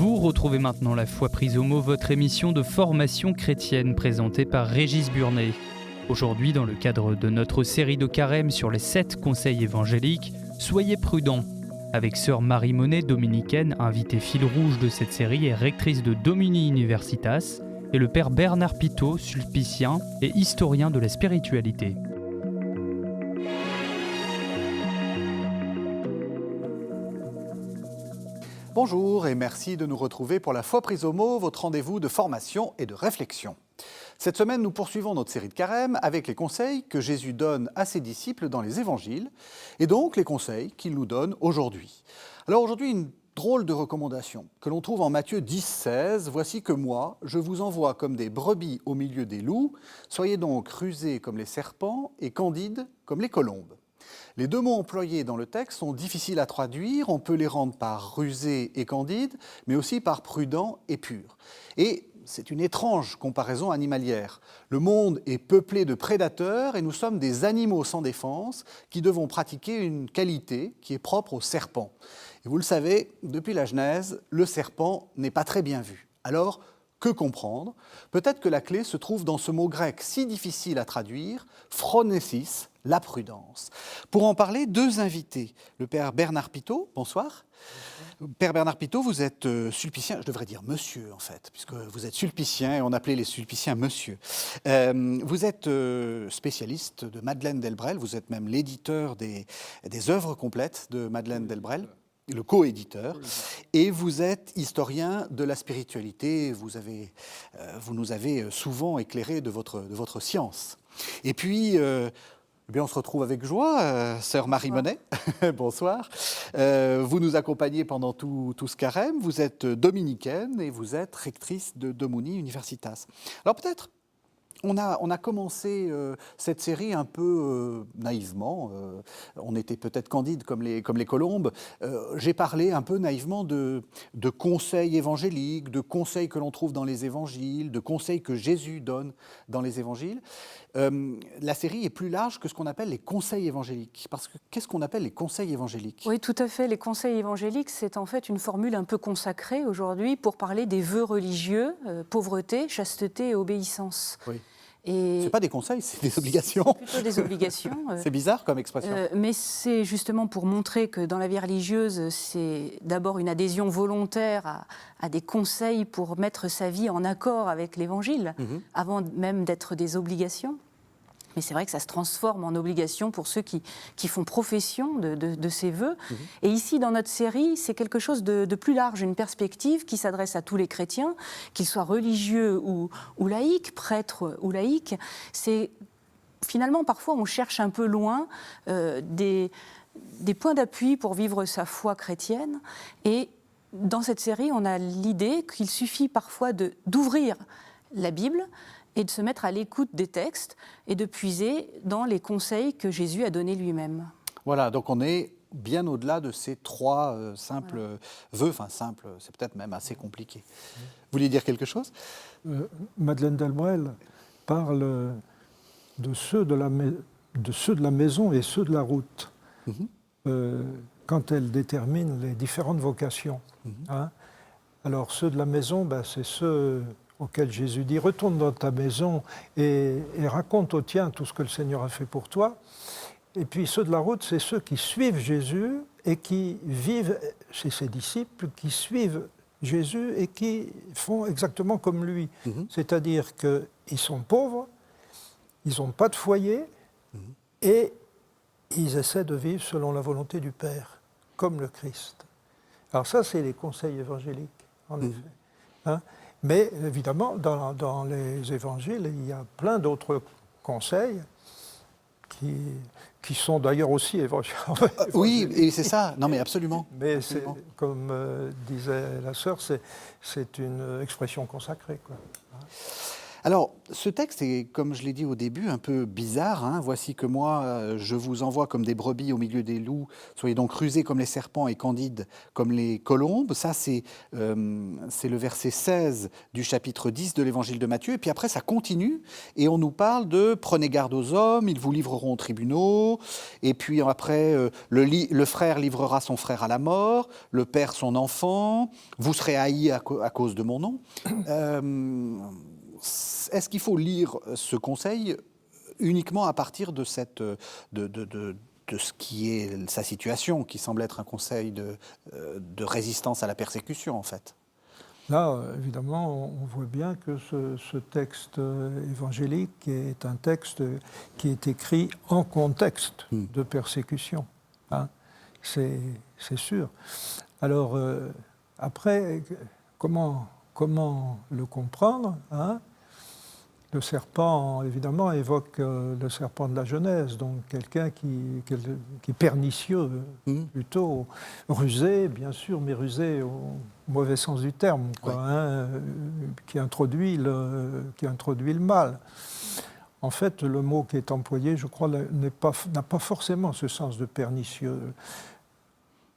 Vous retrouvez maintenant La Foi prise au mot, votre émission de formation chrétienne présentée par Régis Burnet. Aujourd'hui, dans le cadre de notre série de carême sur les 7 conseils évangéliques, soyez prudents. Avec sœur Marie Monet, dominicaine, invitée fil rouge de cette série et rectrice de Domini Universitas, et le père Bernard Pitot, sulpicien et historien de la spiritualité. Bonjour et merci de nous retrouver pour La Foi prise au mot, votre rendez-vous de formation et de réflexion. Cette semaine, nous poursuivons notre série de carême avec les conseils que Jésus donne à ses disciples dans les évangiles, et donc les conseils qu'il nous donne aujourd'hui. Alors aujourd'hui, une drôle de recommandation que l'on trouve en Matthieu 10,16. « Voici que moi, je vous envoie comme des brebis au milieu des loups. Soyez donc rusés comme les serpents et candides comme les colombes. » Les deux mots employés dans le texte sont difficiles à traduire. On peut les rendre par rusé et candide, mais aussi par prudent et pur. Et c'est une étrange comparaison animalière. Le monde est peuplé de prédateurs et nous sommes des animaux sans défense qui devons pratiquer une qualité qui est propre au serpent. Et vous le savez, depuis la Genèse, le serpent n'est pas très bien vu. Alors, que comprendre ? Peut-être que la clé se trouve dans ce mot grec si difficile à traduire, phronesis, la prudence. Pour en parler, deux invités. Le père Bernard Pitot, bonsoir. Père Bernard Pitot, vous êtes sulpicien, je devrais dire monsieur en fait, puisque vous êtes sulpicien et on appelait les sulpiciens monsieur. Vous êtes spécialiste de Madeleine Delbrel, vous êtes même l'éditeur des œuvres complètes de Madeleine Delbrel, le co-éditeur, et vous êtes historien de la spiritualité, vous nous avez souvent éclairé de votre science. Et puis, on se retrouve avec joie, sœur Marie Monet, bonsoir. Vous nous accompagnez pendant tout ce carême, vous êtes dominicaine et vous êtes rectrice de Domini Universitas. Alors peut-être, on a commencé cette série un peu naïvement, on était peut-être candide comme les colombes. J'ai parlé un peu naïvement de conseils évangéliques, de conseils que l'on trouve dans les évangiles, de conseils que Jésus donne dans les évangiles. La série est plus large que ce qu'on appelle les conseils évangéliques. Parce que qu'est-ce qu'on appelle les conseils évangéliques ? Oui, tout à fait. Les conseils évangéliques, c'est en fait une formule un peu consacrée aujourd'hui pour parler des vœux religieux, pauvreté, chasteté et obéissance. Oui. Et c'est pas des conseils, c'est des obligations. C'est plutôt des obligations. C'est bizarre comme expression. Mais c'est justement pour montrer que dans la vie religieuse, c'est d'abord une adhésion volontaire à des conseils pour mettre sa vie en accord avec l'Évangile, avant même d'être des obligations. Mais c'est vrai que ça se transforme en obligation pour ceux qui font profession de ces vœux. Et ici, dans notre série, c'est quelque chose de plus large, une perspective qui s'adresse à tous les chrétiens, qu'ils soient religieux ou laïcs, prêtres ou laïcs. C'est finalement, parfois, on cherche un peu loin des points d'appui pour vivre sa foi chrétienne. Et dans cette série, on a l'idée qu'il suffit parfois d'ouvrir la Bible et de se mettre à l'écoute des textes et de puiser dans les conseils que Jésus a donnés lui-même. Voilà, donc on est bien au-delà de ces trois simples vœux, enfin simples, c'est peut-être même assez compliqué. Vous vouliez dire quelque chose ? Madeleine Delbrel parle de ceux de la maison et ceux de la route, quand elle détermine les différentes vocations. Alors ceux de la maison, c'est ceux auquel Jésus dit « Retourne dans ta maison et raconte au tien tout ce que le Seigneur a fait pour toi ». Et puis ceux de la route, c'est ceux qui suivent Jésus et qui vivent chez ses disciples, qui suivent Jésus et qui font exactement comme lui. C'est-à-dire qu'ils sont pauvres, ils n'ont pas de foyer et ils essaient de vivre selon la volonté du Père, comme le Christ. Alors ça, c'est les conseils évangéliques, en effet. Mais évidemment, dans les évangiles, il y a plein d'autres conseils qui sont d'ailleurs aussi évangéliques. Oui, et c'est ça. Non, mais absolument. Mais absolument. C'est, comme disait la sœur, c'est une expression consacrée, quoi. Alors, ce texte est, comme je l'ai dit au début, un peu bizarre. Hein. Voici que moi, je vous envoie comme des brebis au milieu des loups. Soyez donc rusés comme les serpents et candides comme les colombes. Ça, c'est le verset 16 du chapitre 10 de l'évangile de Matthieu. Et puis après, ça continue et on nous parle de « Prenez garde aux hommes, ils vous livreront aux tribunaux. » Et puis après, le frère livrera son frère à la mort, le père son enfant. Vous serez haïs à cause de mon nom. Est-ce qu'il faut lire ce conseil uniquement à partir de ce qui est sa situation, qui semble être un conseil de résistance à la persécution, en fait? Là, évidemment, on voit bien que ce texte évangélique est un texte qui est écrit en contexte de persécution. Hein. C'est sûr. Alors, après, comment le comprendre, hein? Le serpent, évidemment, évoque le serpent de la Genèse, donc quelqu'un qui est pernicieux, plutôt rusé, bien sûr, mais rusé au mauvais sens du terme, quoi, hein, qui introduit le mal. En fait, le mot qui est employé, je crois, n'a pas forcément ce sens de pernicieux.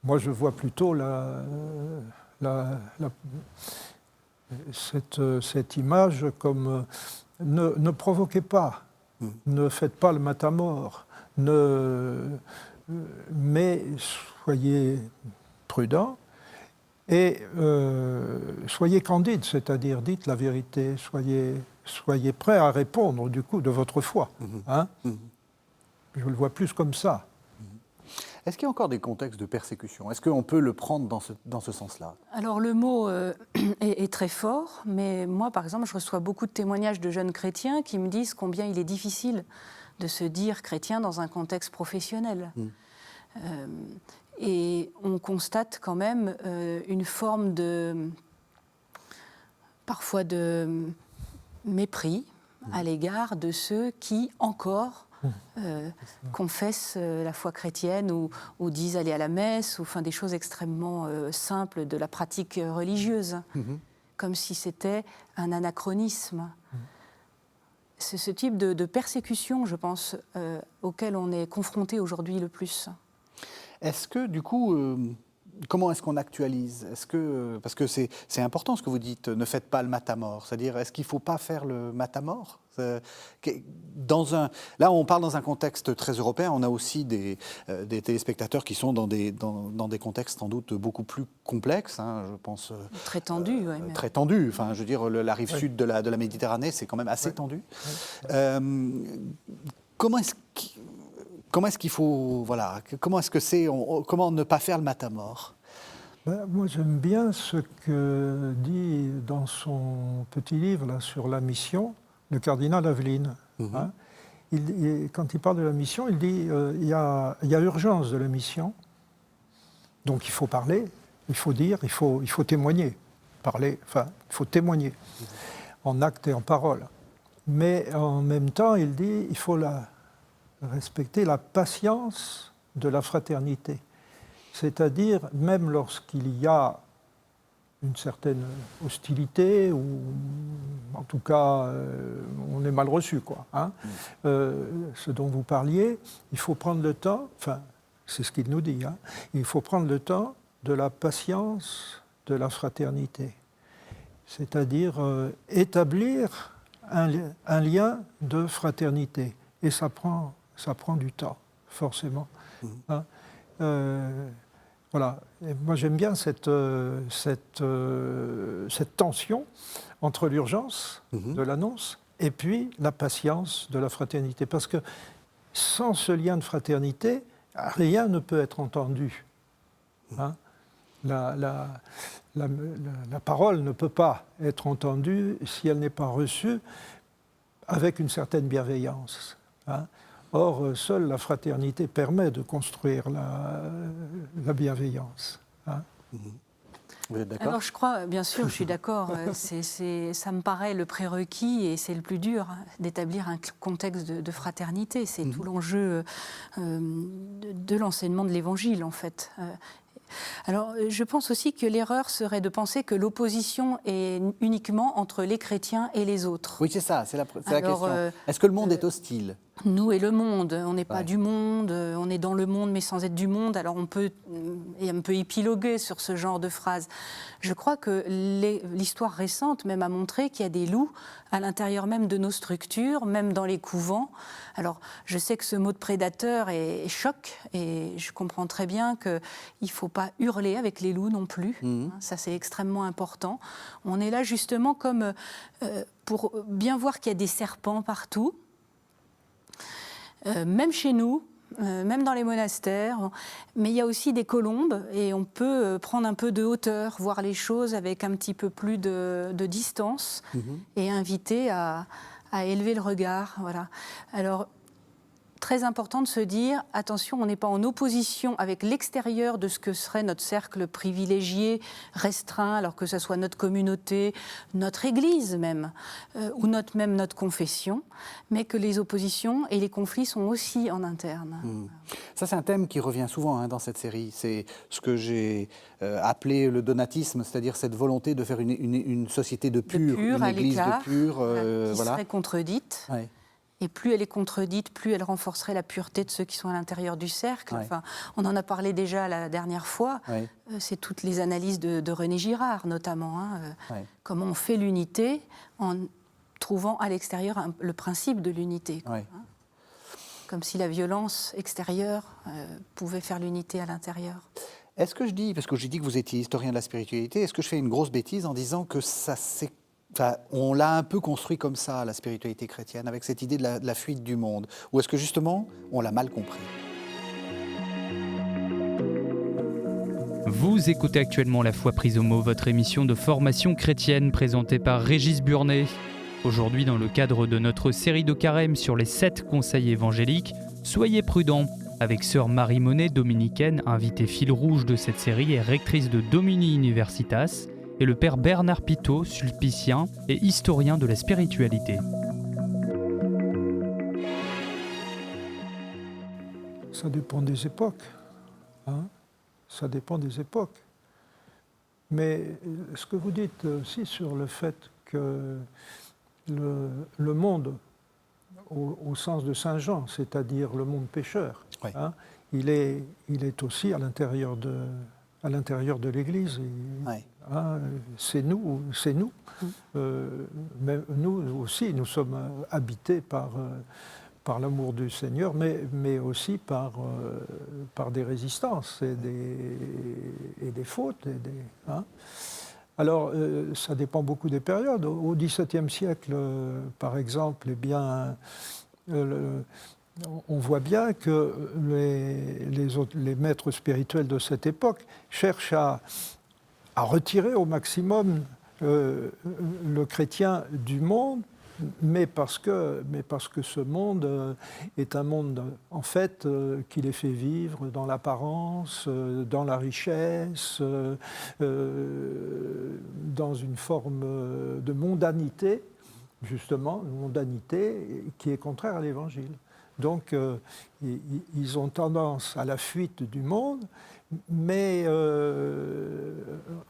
Moi, je vois plutôt cette image comme ne provoquez pas, ne faites pas le matamor, mais soyez prudents et soyez candides, c'est-à-dire dites la vérité, soyez prêts à répondre du coup de votre foi. Hein. Je le vois plus comme ça. Est-ce qu'il y a encore des contextes de persécution? Est-ce qu'on peut le prendre dans ce sens-là? Alors le mot est très fort, mais moi par exemple je reçois beaucoup de témoignages de jeunes chrétiens qui me disent combien il est difficile de se dire chrétien dans un contexte professionnel. Et on constate quand même une forme parfois de mépris à l'égard de ceux qui encore confessent la foi chrétienne ou disent aller à la messe, ou des choses extrêmement simples de la pratique religieuse, comme si c'était un anachronisme. C'est ce type de persécution, je pense, auquel on est confronté aujourd'hui le plus. Est-ce que, du coup, comment est-ce qu'on actualise? Parce que c'est important ce que vous dites, ne faites pas le matamor. C'est-à-dire, est-ce qu'il ne faut pas faire le matamor? Là, on parle dans un contexte très européen. On a aussi des téléspectateurs qui sont dans des contextes sans doute beaucoup plus complexes. Hein, je pense très tendus, très tendus. Enfin, je veux dire, la rive sud de la Méditerranée, c'est quand même assez tendu. Comment est-ce qu'il faut, voilà, comment ne pas faire le matamor? Moi, j'aime bien ce que dit dans son petit livre là, sur la mission le cardinal Aveline. Hein. Quand il parle de la mission, il dit il y a urgence de la mission, donc il faut parler, il faut dire, il faut témoigner. Il faut témoigner en actes et en paroles. Mais en même temps, il dit il faut respecter la patience de la fraternité. C'est-à-dire, même lorsqu'il y a une certaine hostilité, ou en tout cas, on est mal reçu, quoi. Hein. Ce dont vous parliez, il faut prendre le temps, c'est ce qu'il nous dit, hein, il faut prendre le temps de la patience de la fraternité. C'est-à-dire établir un lien de fraternité. Et ça prend du temps, forcément. Hein. Voilà. Et moi, j'aime bien cette tension entre l'urgence de l'annonce et puis la patience de la fraternité. Parce que sans ce lien de fraternité, rien ne peut être entendu. Hein. La parole ne peut pas être entendue si elle n'est pas reçue avec une certaine bienveillance. Hein. Or, seule la fraternité permet de construire la bienveillance. Hein. Vous êtes d'accord? Alors je crois, bien sûr, je suis d'accord, ça me paraît le prérequis et c'est le plus dur, d'établir un contexte de fraternité. C'est tout l'enjeu de l'enseignement de l'Évangile, en fait. Alors, je pense aussi que l'erreur serait de penser que l'opposition est uniquement entre les chrétiens et les autres. Oui, c'est ça, c'est la question. Est-ce que le monde est hostile ? Nous et le monde, on n'est pas Ouais. du monde, on est dans le monde mais sans être du monde, alors on peut épiloguer sur ce genre de phrase. Je crois que l'histoire récente même a montré qu'il y a des loups à l'intérieur même de nos structures, même dans les couvents. Alors je sais que ce mot de prédateur est choc et je comprends très bien qu'il ne faut pas hurler avec les loups non plus, ça c'est extrêmement important. On est là justement comme pour bien voir qu'il y a des serpents partout. Même chez nous, même dans les monastères, mais il y a aussi des colombes et on peut prendre un peu de hauteur, voir les choses avec un petit peu plus de distance et inviter à élever le regard. Voilà. Alors, très important de se dire, attention, on n'est pas en opposition avec l'extérieur de ce que serait notre cercle privilégié, restreint, alors que ce soit notre communauté, notre église même, ou même notre confession, mais que les oppositions et les conflits sont aussi en interne. Ça, c'est un thème qui revient souvent dans cette série. C'est ce que j'ai appelé le donatisme, c'est-à-dire cette volonté de faire une société de pur, une église de pur. Qui serait contredite. Ouais. Et plus elle est contredite, plus elle renforcerait la pureté de ceux qui sont à l'intérieur du cercle. Ouais. Enfin, on en a parlé déjà la dernière fois. Ouais. C'est toutes les analyses de René Girard, notamment. Ouais. Comment on fait l'unité en trouvant à l'extérieur le principe de l'unité. Ouais. Comme si la violence extérieure pouvait faire l'unité à l'intérieur. Est-ce que je dis, parce que j'ai dit que vous étiez historien de la spiritualité, est-ce que je fais une grosse bêtise en disant que on l'a un peu construit comme ça, la spiritualité chrétienne, avec cette idée de la fuite du monde? Ou est-ce que justement, on l'a mal compris? Vous écoutez actuellement La Foi prise au mot, votre émission de formation chrétienne présentée par Régis Burnet. Aujourd'hui, dans le cadre de notre série de carême sur les 7 conseils évangéliques, soyez prudents. Avec sœur Marie Monet, dominicaine, invitée fil rouge de cette série et rectrice de Domini Universitas, et le père Bernard Pitot, sulpicien et historien de la spiritualité. Ça dépend des époques. Ça dépend des époques. Mais ce que vous dites aussi sur le fait que le monde, au sens de Saint Jean, c'est-à-dire le monde pécheur, Oui. Il est aussi à l'intérieur de l'Église. Ouais. C'est nous. Mais nous aussi, nous sommes habités par l'amour du Seigneur, mais aussi par des résistances et des fautes. Alors, ça dépend beaucoup des périodes. Au XVIIe siècle, par exemple, on voit bien que les maîtres spirituels de cette époque cherchent à retirer au maximum le chrétien du monde, mais parce que ce monde est un monde, en fait, qui les fait vivre dans l'apparence, dans la richesse, dans une forme de mondanité, justement, une mondanité qui est contraire à l'Évangile. Donc, ils ont tendance à la fuite du monde, mais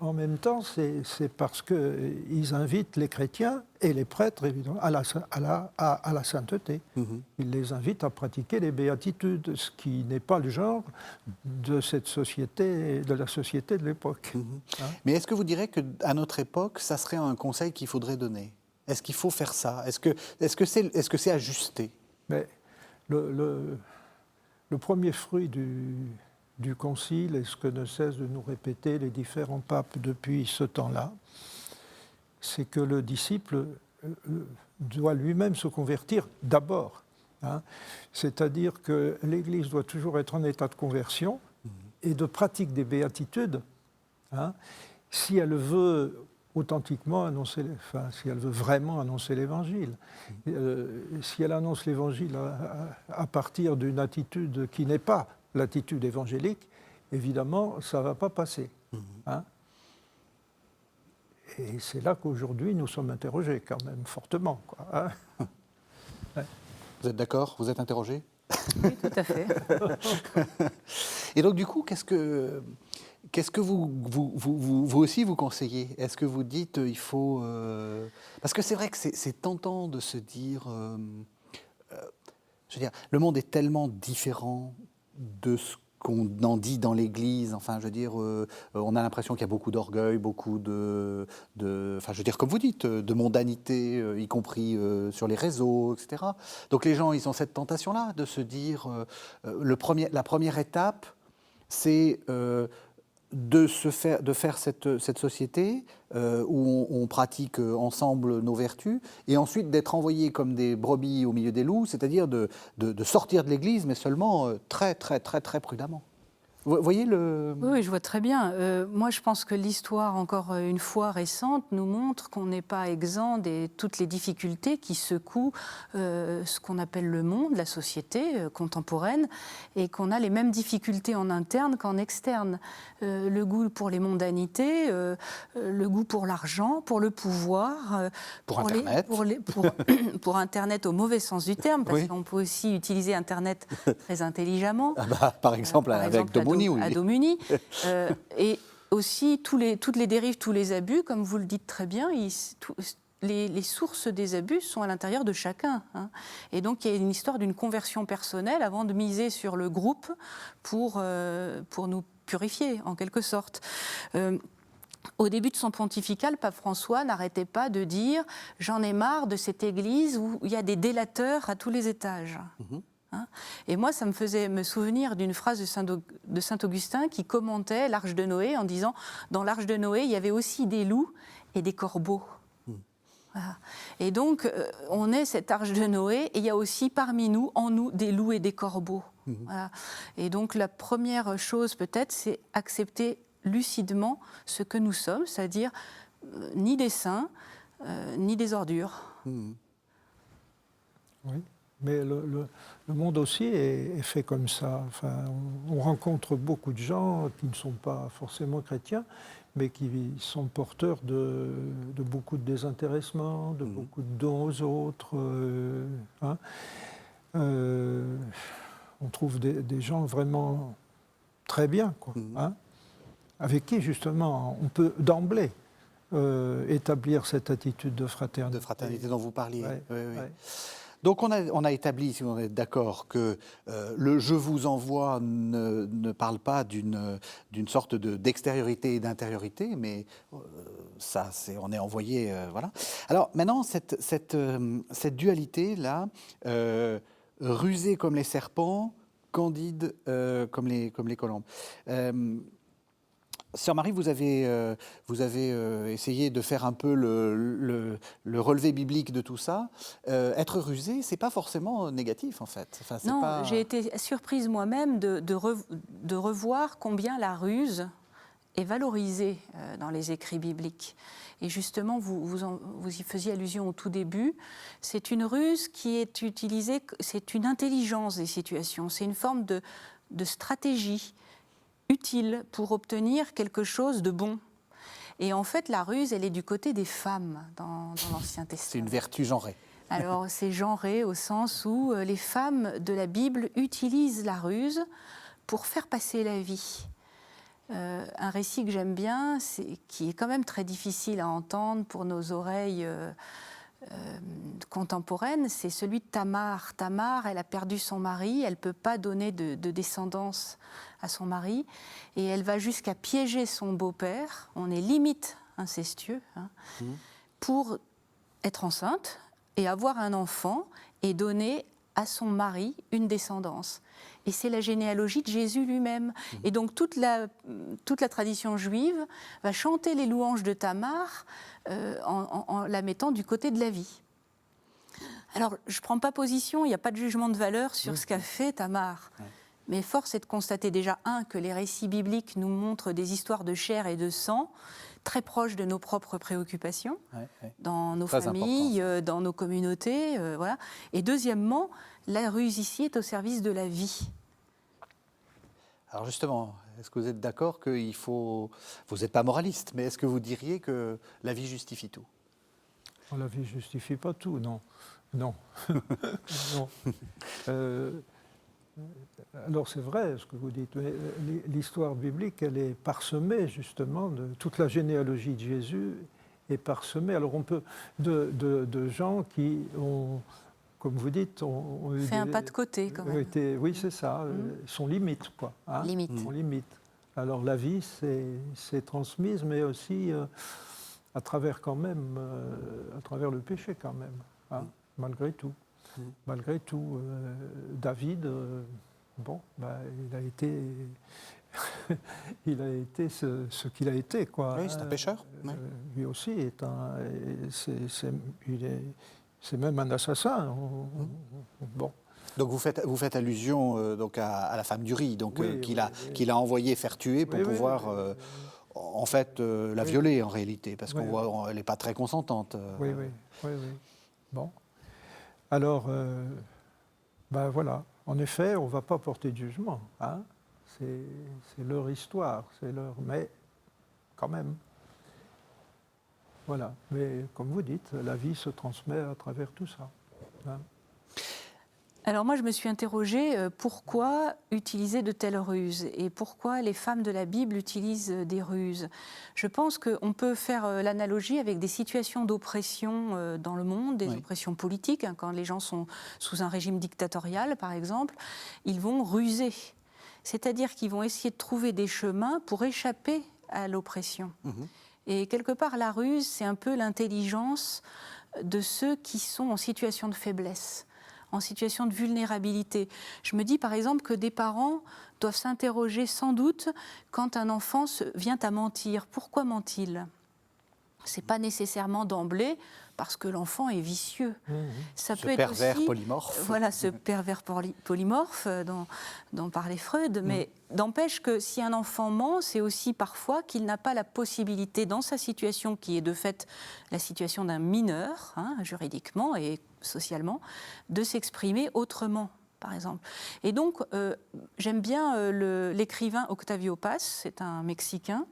en même temps, c'est parce qu'ils invitent les chrétiens et les prêtres, évidemment, à la sainteté. Ils les invitent à pratiquer les béatitudes, ce qui n'est pas le genre de cette société, de la société de l'époque. Mais est-ce que vous direz qu'à notre époque, ça serait un conseil qu'il faudrait donner? Est-ce qu'il faut faire ça? Est-ce que c'est ajusté? Mais le premier fruit du Concile, et ce que ne cessent de nous répéter les différents papes depuis ce temps-là, c'est que le disciple doit lui-même se convertir d'abord. C'est-à-dire que l'Église doit toujours être en état de conversion et de pratique des béatitudes, si elle veut authentiquement annoncer, si elle veut vraiment annoncer l'Évangile. Si elle annonce l'Évangile à partir d'une attitude qui n'est pas l'attitude évangélique, évidemment, ça ne va pas passer. Et c'est là qu'aujourd'hui, nous sommes interrogés quand même fortement. Ouais. Vous êtes d'accord? Vous êtes interrogé? Oui, tout à fait. Et donc, du coup, Qu'est-ce que vous aussi vous conseillez? Est-ce que vous dites il faut... Parce que c'est vrai que c'est tentant de se dire... je veux dire, le monde est tellement différent de ce qu'on en dit dans l'Église. Enfin, je veux dire, on a l'impression qu'il y a beaucoup d'orgueil, beaucoup enfin, je veux dire, comme vous dites, de mondanité, y compris sur les réseaux, etc. Donc les gens, ils ont cette tentation-là de se dire, la première étape, c'est de faire cette société où on pratique ensemble nos vertus, et ensuite d'être envoyés comme des brebis au milieu des loups, c'est-à-dire de sortir de l'Église, mais seulement très, très, très, très prudemment. Vous voyez le... Oui, je vois très bien. Moi, je pense que l'histoire, encore une fois récente, nous montre qu'on n'est pas exempt de toutes les difficultés qui secouent ce qu'on appelle le monde, la société contemporaine, et qu'on a les mêmes difficultés en interne qu'en externe. Le goût pour les mondanités, le goût pour l'argent, pour le pouvoir, pour Internet. Pour Internet au mauvais sens du terme, parce qu'on peut aussi utiliser Internet très intelligemment. Par exemple, avec Domuni. Et aussi toutes les dérives, tous les abus, comme vous le dites très bien, les sources des abus sont à l'intérieur de chacun. Hein. Et donc il y a une histoire d'une conversion personnelle avant de miser sur le groupe pour nous purifier, en quelque sorte. Au début de son pontificat, le pape François n'arrêtait pas de dire « J'en ai marre de cette église où il y a des délateurs à tous les étages ». Et moi, ça me faisait me souvenir d'une phrase de Saint Augustin qui commentait l'Arche de Noé en disant « Dans l'Arche de Noé, il y avait aussi des loups et des corbeaux ». Voilà. Et donc, on est cette Arche de Noé et il y a aussi parmi nous, en nous, des loups et des corbeaux. Voilà. Et donc, la première chose peut-être, c'est accepter lucidement ce que nous sommes, c'est-à-dire ni des saints, ni des ordures. Oui. Mais le monde aussi est fait comme ça. Enfin, on rencontre beaucoup de gens qui ne sont pas forcément chrétiens, mais qui sont porteurs de beaucoup de désintéressement, de beaucoup de dons aux autres. On trouve des gens vraiment très bien, quoi, avec qui, justement, on peut d'emblée établir cette attitude de fraternité. De fraternité dont vous parliez. Ouais, oui. Ouais. Donc on a établi, si vous êtes d'accord, que le « je vous envoie » ne parle pas d'une sorte d'extériorité et d'intériorité, mais on est envoyé, voilà. Alors maintenant, cette dualité-là, rusée comme les serpents, candide comme les colombes. Sœur Marie, vous avez essayé de faire un peu le relevé biblique de tout ça. Être rusé, c'est pas forcément négatif, en fait. Enfin, non, j'ai été surprise moi-même de revoir combien la ruse est valorisée dans les écrits bibliques. Et justement, vous y faisiez allusion au tout début, c'est une ruse qui est utilisée, c'est une intelligence des situations, c'est une forme de stratégie utile pour obtenir quelque chose de bon. Et en fait, la ruse, elle est du côté des femmes dans l'Ancien Testament. C'est une vertu genrée. Alors, c'est genré au sens où les femmes de la Bible utilisent la ruse pour faire passer la vie. Un récit que j'aime bien, qui est quand même très difficile à entendre pour nos oreilles contemporaines, c'est celui de Tamar. Tamar, elle a perdu son mari, elle ne peut pas donner de descendance à son mari, et elle va jusqu'à piéger son beau-père, on est limite incestueux, pour être enceinte et avoir un enfant et donner à son mari une descendance. Et c'est la généalogie de Jésus lui-même. Et donc toute la tradition juive va chanter les louanges de Tamar en la mettant du côté de la vie. Alors, je ne prends pas position, il n'y a pas de jugement de valeur sur ce qu'a fait Tamar. Ouais. Mais force est de constater déjà, que les récits bibliques nous montrent des histoires de chair et de sang, très proches de nos propres préoccupations, dans nos familles, dans nos communautés. Voilà. Et deuxièmement, la ruse ici est au service de la vie. Alors justement, est-ce que vous êtes d'accord qu'il faut... Vous n'êtes pas moraliste, mais est-ce que vous diriez que la vie justifie tout ? La vie ne justifie pas tout, non. Non. Non. Alors c'est vrai ce que vous dites, mais l'histoire biblique, elle est parsemée justement de toute la généalogie de Jésus est parsemée. Alors on peut de gens qui ont, comme vous dites, ont eu fait un pas de côté quand même. oui, c'est ça, sont limites quoi. Hein, Limite. sont limites. Alors la vie c'est transmise, mais aussi à travers quand même, à travers le péché quand même, hein, malgré tout. Malgré tout, David, bon, bah, il a été ce qu'il a été, quoi. Oui, c'est un pécheur. Oui. Lui aussi c'est même un assassin. Bon. Donc vous faites allusion donc à la femme d'Uri, donc Oui, qu'il a envoyé faire tuer pour pouvoir en fait la violer en réalité, parce qu'on voit elle n'est pas très consentante. Oui. Bon. Alors, ben voilà, en effet, on ne va pas porter de jugement. Hein. C'est leur histoire, mais quand même. Voilà, mais comme vous dites, la vie se transmet à travers tout ça. Hein. Alors moi, je me suis interrogée, pourquoi utiliser de telles ruses et pourquoi les femmes de la Bible utilisent des ruses. Je pense qu'on peut faire l'analogie avec des situations d'oppression dans le monde, des oppressions politiques, hein, quand les gens sont sous un régime dictatorial, par exemple, ils vont ruser. C'est-à-dire qu'ils vont essayer de trouver des chemins pour échapper à l'oppression. Et quelque part, la ruse, c'est un peu l'intelligence de ceux qui sont en situation de faiblesse, en situation de vulnérabilité. Je me dis par exemple que des parents doivent s'interroger sans doute quand un enfant vient à mentir. Pourquoi ment-il ? Ce n'est pas nécessairement d'emblée parce que l'enfant est vicieux. Ça ce peut être pervers aussi, polymorphe. Voilà, ce pervers polymorphe dont parlait Freud. Mais n'empêche que si un enfant ment, c'est aussi parfois qu'il n'a pas la possibilité, dans sa situation qui est de fait la situation d'un mineur, hein, juridiquement et socialement, de s'exprimer autrement, par exemple. Et donc, j'aime bien l'écrivain Octavio Paz, c'est un Mexicain,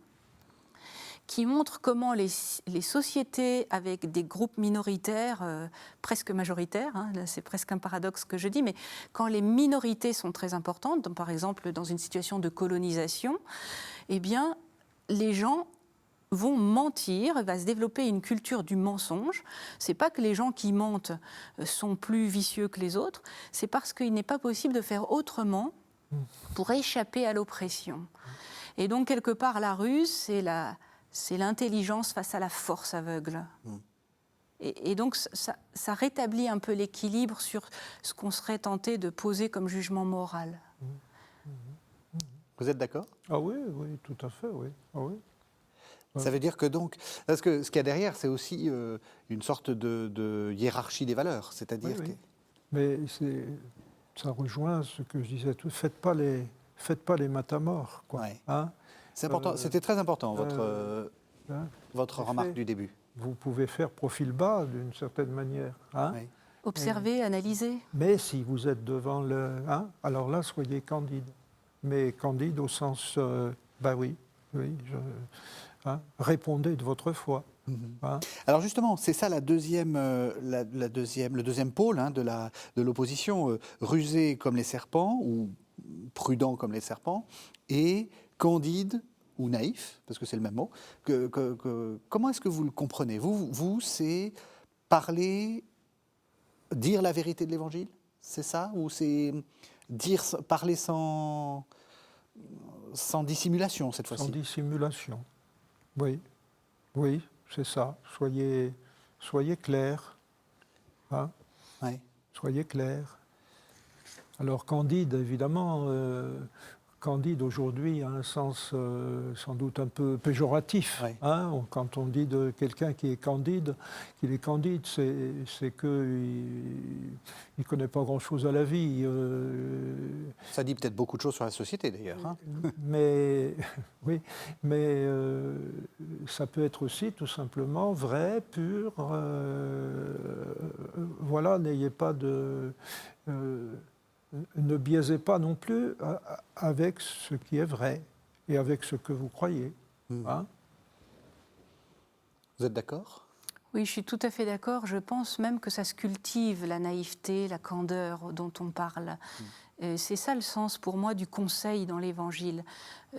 qui montre comment les sociétés avec des groupes minoritaires, presque majoritaires, hein, c'est presque un paradoxe que je dis, mais quand les minorités sont très importantes, donc par exemple dans une situation de colonisation, eh bien, les gens vont mentir, va se développer une culture du mensonge. C'est pas que les gens qui mentent sont plus vicieux que les autres, c'est parce qu'il n'est pas possible de faire autrement pour échapper à l'oppression. Et donc, quelque part, la ruse, c'est l'intelligence face à la force aveugle. Et donc, ça rétablit un peu l'équilibre sur ce qu'on serait tenté de poser comme jugement moral. Vous êtes d'accord ? Ah oui, tout à fait, oui. Ah oui. Ça veut dire que donc, parce que ce qu'il y a derrière, c'est aussi une sorte de hiérarchie des valeurs, c'est-à-dire oui. Mais ça rejoint ce que je disais tout. Faites pas les matamores, quoi. Ouais. Hein. C'est important. C'était très important votre remarque du début. Vous pouvez faire profil bas d'une certaine manière. Hein. Oui. Observer, analyser. Mais si vous êtes devant alors là, soyez candide. Mais candide au sens, répondez de votre foi. Hein. Alors justement, c'est ça le deuxième pôle de l'opposition, rusé comme les serpents ou prudent comme les serpents, et candide ou naïf, parce que c'est le même mot. Comment est-ce que vous le comprenez ? Vous, c'est dire la vérité de l'Évangile, c'est ça ? Ou c'est parler sans dissimulation cette fois-ci ? Sans dissimulation, oui, c'est ça. Soyez clair, hein. Ouais. Soyez clair. Alors Candide, évidemment, Candide aujourd'hui a un sens sans doute un peu péjoratif. Ouais. Hein. Quand on dit de quelqu'un qu'il est candide, c'est qu'il ne connaît pas grand-chose à la vie. Ça dit peut-être beaucoup de choses sur la société d'ailleurs. Hein. Mais ça peut être aussi tout simplement vrai, pur. Voilà, n'ayez pas de... ne biaisez pas non plus avec ce qui est vrai et avec ce que vous croyez. Hein. Vous êtes d'accord ? Oui, je suis tout à fait d'accord. Je pense même que ça se cultive, la naïveté, la candeur dont on parle. C'est ça le sens pour moi du conseil dans l'Évangile.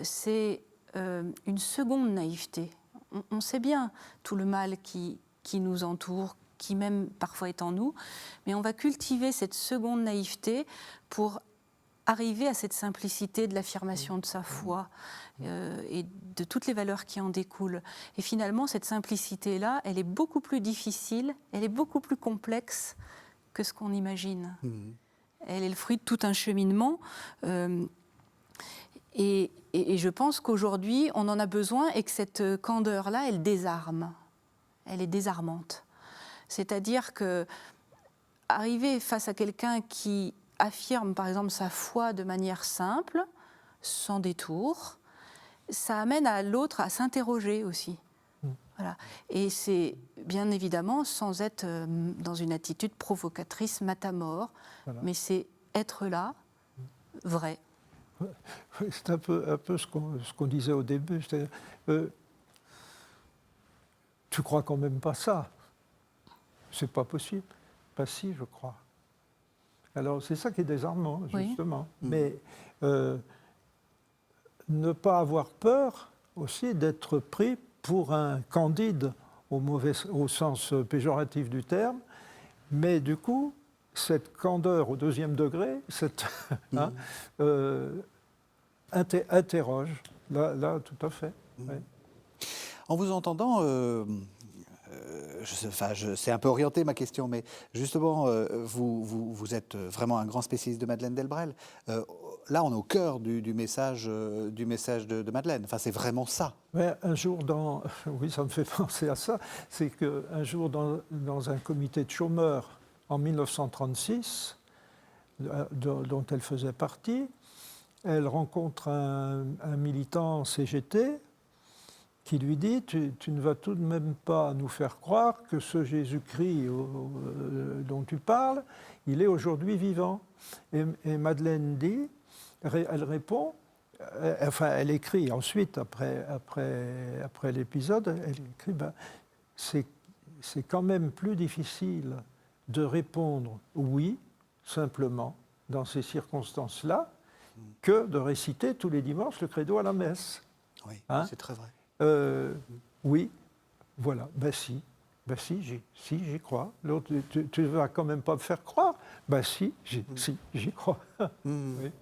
C'est une seconde naïveté. On sait bien tout le mal qui nous entoure, qui même parfois est en nous, mais on va cultiver cette seconde naïveté pour arriver à cette simplicité de l'affirmation de sa foi et de toutes les valeurs qui en découlent. Et finalement, cette simplicité-là, elle est beaucoup plus difficile, elle est beaucoup plus complexe que ce qu'on imagine. Elle est le fruit de tout un cheminement. Et je pense qu'aujourd'hui, on en a besoin et que cette candeur-là, elle désarme. Elle est désarmante. C'est-à-dire que arriver face à quelqu'un qui affirme, par exemple, sa foi de manière simple, sans détour, ça amène à l'autre à s'interroger aussi. Voilà. Et c'est bien évidemment sans être dans une attitude provocatrice, matamore, voilà. Mais c'est être là, vrai. C'est un peu ce qu'on disait au début. Tu crois quand même pas ça? C'est pas possible. Pas si, je crois. Alors c'est ça qui est désarmant, justement. Oui. Mais ne pas avoir peur aussi d'être pris pour un candide au sens péjoratif du terme, mais du coup, cette candeur au deuxième degré, interroge. Là, tout à fait. Ouais. En vous entendant, c'est un peu orienté ma question, mais justement, vous êtes vraiment un grand spécialiste de Madeleine Delbrel. Là, on est au cœur du message de Madeleine. Enfin, c'est vraiment ça. Mais un jour, oui, ça me fait penser à ça, c'est qu'un jour, dans un comité de chômeurs en 1936, dont elle faisait partie, elle rencontre un militant CGT qui lui dit « Tu ne vas tout de même pas nous faire croire que ce Jésus-Christ dont tu parles, il est aujourd'hui vivant. » Et Madeleine dit, elle répond, elle écrit ensuite, après l'épisode, elle écrit c'est quand même plus difficile de répondre « oui », simplement, dans ces circonstances-là, que de réciter tous les dimanches le credo à la messe. Oui, c'est très vrai. Oui, voilà, si, j'y crois. L'autre, tu ne vas quand même pas me faire croire. Si, j'y crois. Oui.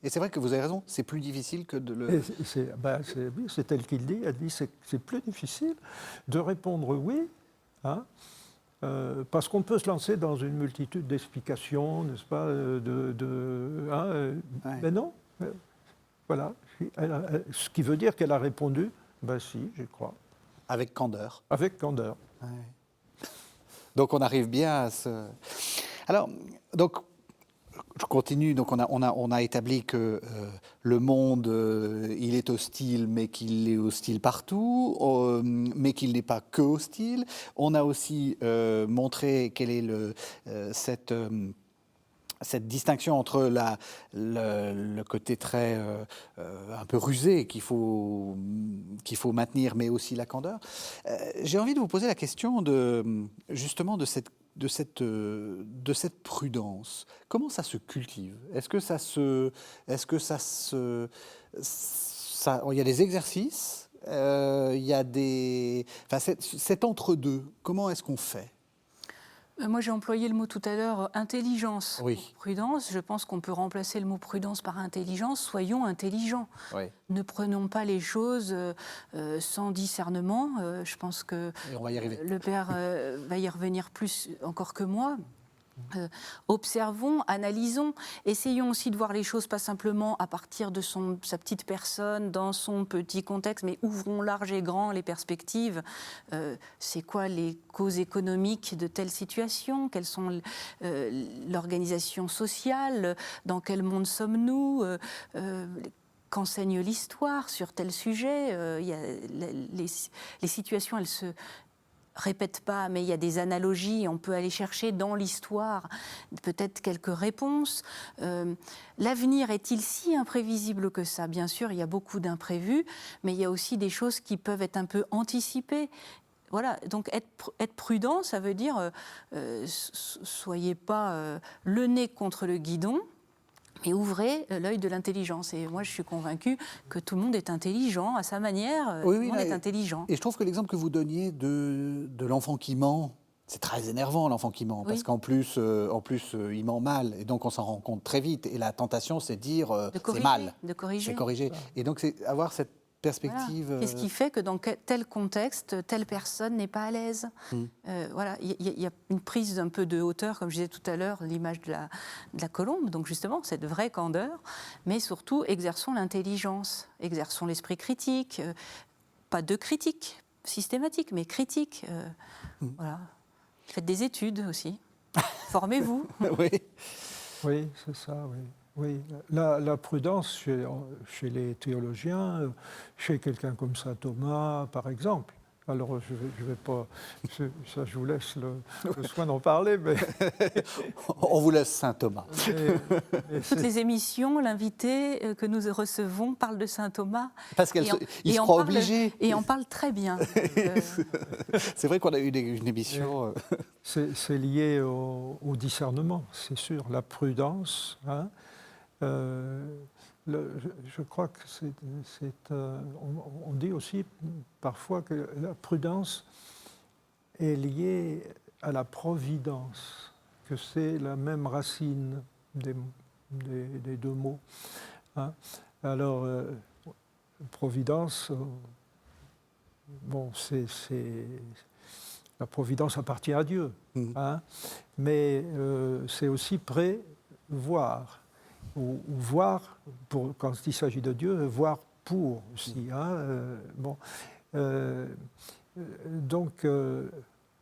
Et c'est vrai que vous avez raison, c'est plus difficile que de le... C'est elle qui le dit, elle dit c'est plus difficile de répondre oui, hein, parce qu'on peut se lancer dans une multitude d'explications, n'est-ce pas, mais non, voilà, ce qui veut dire qu'elle a répondu, si, j'y crois. Avec candeur. Avec candeur. Ouais. Donc on arrive bien à ce... Alors, donc, je continue. Donc on a établi que le monde, il est hostile, mais qu'il est hostile partout, mais qu'il n'est pas que hostile. On a aussi montré quelle est cette distinction entre le côté très un peu rusé qu'il faut maintenir, mais aussi la candeur. J'ai envie de vous poser la question justement de cette prudence. Comment ça se cultive? Est-ce que il y a des exercices, il y a cet entre-deux. Comment est-ce qu'on fait? Moi, j'ai employé le mot tout à l'heure, intelligence. Oui. Pour prudence, je pense qu'on peut remplacer le mot prudence par intelligence. Soyons intelligents. Oui. Ne prenons pas les choses sans discernement. Je pense que et on va y arriver. Le Père va y revenir plus encore que moi. Observons, analysons, essayons aussi de voir les choses pas simplement à partir de sa petite personne, dans son petit contexte, mais ouvrons large et grand les perspectives. C'est quoi les causes économiques de telle situation? Quelles sont l'organisation sociale? Dans quel monde sommes-nous? Qu'enseigne l'histoire sur tel sujet? Les situations, elles se répète pas, mais il y a des analogies, on peut aller chercher dans l'histoire peut-être quelques réponses. L'avenir est-il si imprévisible que ça? Bien sûr, il y a beaucoup d'imprévus, mais il y a aussi des choses qui peuvent être un peu anticipées. voilà, donc être prudent, ça veut dire soyez pas le nez contre le guidon, mais ouvrez l'œil de l'intelligence. Et moi, je suis convaincue que tout le monde est intelligent à sa manière. Tout le monde est intelligent. Et je trouve que l'exemple que vous donniez de l'enfant qui ment, c'est très énervant, l'enfant qui ment, parce qu'en plus, il ment mal, et donc on s'en rend compte très vite. Et la tentation, c'est de dire c'est mal. De corriger. C'est corriger. Et donc, c'est avoir cette perspective. Voilà. Qu'est-ce qui fait que dans tel contexte, telle personne n'est pas à l'aise. Voilà, il y a une prise un peu de hauteur, comme je disais tout à l'heure, l'image de la colombe. Donc justement, cette vraie candeur, mais surtout exerçons l'intelligence, exerçons l'esprit critique, pas de critique systématique, mais critique. Voilà. Faites des études aussi. Formez-vous. Oui, c'est ça, oui. Oui, la prudence chez les théologiens, chez quelqu'un comme saint Thomas, par exemple. Alors, je vais pas... Ça, je vous laisse le soin d'en parler, mais... On vous laisse saint Thomas. Toutes les émissions, l'invité que nous recevons parle de saint Thomas. Parce qu'il se croit obligé. Et on parle très bien. C'est vrai qu'on a eu une émission... C'est lié au discernement, c'est sûr. La prudence... Hein, je crois que on dit aussi parfois que la prudence est liée à la providence, que c'est la même racine des deux mots. Hein. Alors, providence, bon, la providence appartient à Dieu, hein, mais c'est aussi prévoir. Ou voir, quand il s'agit de Dieu, voir pour aussi. Hein, donc,